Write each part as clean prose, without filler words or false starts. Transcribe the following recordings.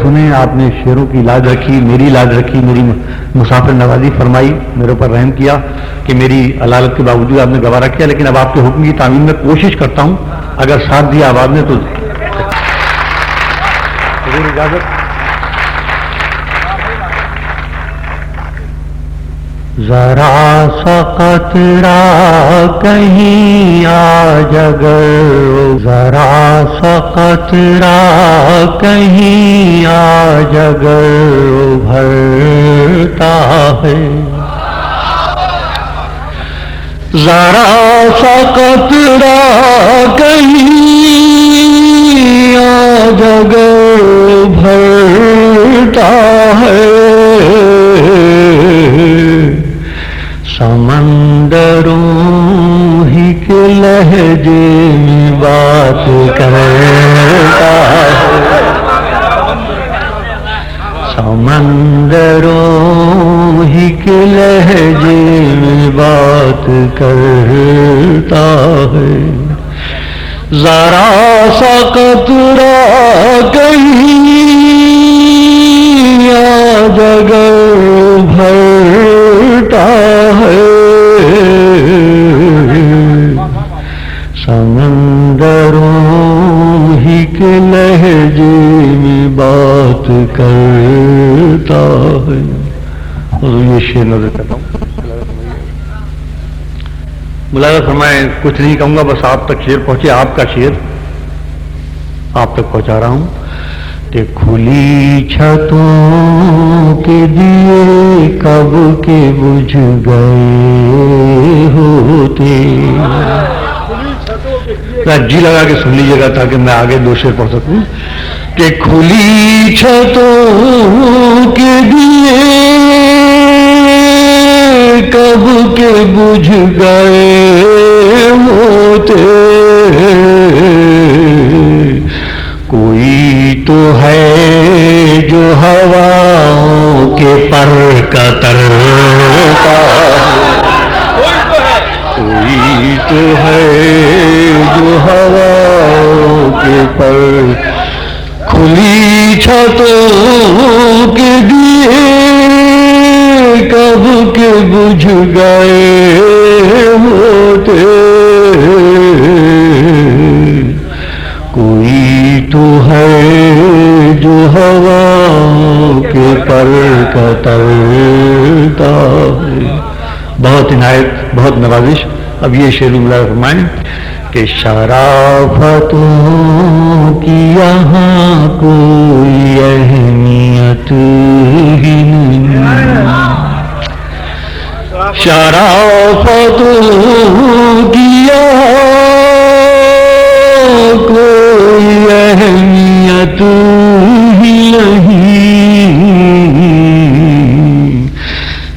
सुने, आपने शेरों की लाज रखी, मेरी लाज रखी, मेरी मुसाफिर नवाजी फरमाई, मेरे ऊपर रहम किया कि मेरी अलालत के बावजूद आपने गवारा किया। लेकिन अब आपके हुक्म की तामील में कोशिश करता हूँ, अगर साथ दिया आवाज ने तो इजाजत। जरा सा कतरा कहीं आज अगर, जरा सा कतरा कहीं आज अगर भरता है, जरा सा कतरा कहीं आज अगर भरता है, समंदरों ही के लहजे में बात करता है, समंदरों ही के लहजे में बात करता है, जरा सा कतरा कहीं आज अगर भरता है, समंदरों ही के लहजे में बात करता है। और ये शेर नजर करता हूँ, मुलाज़ा फरमाए, कुछ नहीं कहूंगा, बस आप तक शेर पहुंचे, आपका शेर आप तक पहुंचा रहा हूं कि खुली छतों के दिए कब के बुझ गए होते, जी लगा के सुन लीजिएगा ताकि मैं आगे दो शेर पढ़ सकूं कि खुली छतों के दिए कब के बुझ गए होते, कोई तो है जो हवाओं के पर कतरता, कोई तो है जो हवाओं के पर, खुली छतों के दिए कब के बुझ गए होते, कोई तो है जो हवाओं के पर कतरता है। बहुत इनायत, बहुत नवाजिश। अब ये शेर मुलाज़ा फरमाएं कि शराफतों की यहाँ कोई अहमियत ही नहीं, शराफतों की यहाँ कोई अहमियत ही नहीं,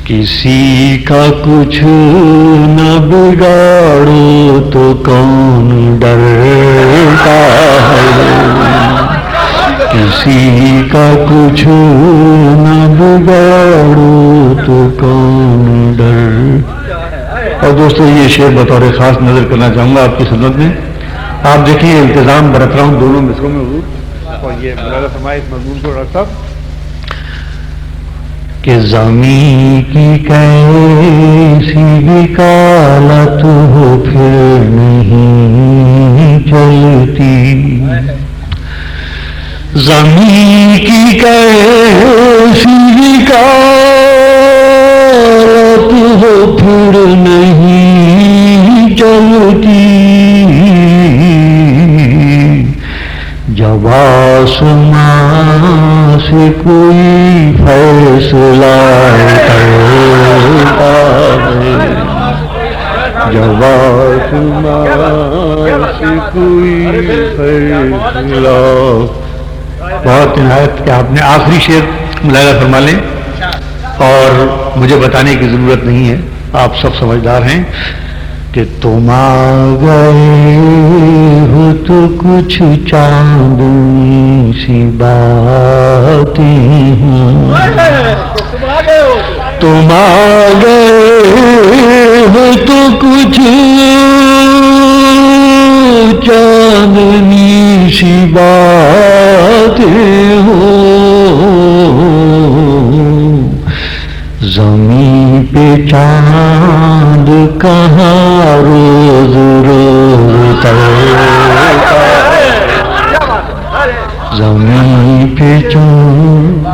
किसी का कुछ न बिगाड़ो तो कौन डरता है, किसी का कुछ न बिगाड़ो तो कौन डर। और दोस्तों ये शेर बतौर खास नजर करना चाहूंगा आपकी खिदमत में। आप देखिए इंतजाम बरत रहा हूँ दोनों मिसरों में हुजूर, और ये मुलाज़ा फरमाए इस मजमून को रखता कि ज़मीं की कैसी विकालत हो फिर नहीं चलती, ज़मीं की कैसी विकालत हो फिर नहीं चलती, जब आसमां से कोई फैसला करता है, जब आसमां से कोई फैसला। बहुत इनायत कि आपने आखिरी शेर मुलाज़ा फरमा लें और मुझे बताने की जरूरत नहीं है, आप सब समझदार हैं कि तुम आ गए हो तो कुछ चांदनी सी बातें हैं, तुम आ गए हो तो कुछ चांदनी सी बातें हो, زمین پہ چاند کہاں روز روز تڑپتا، زمین پہ چاند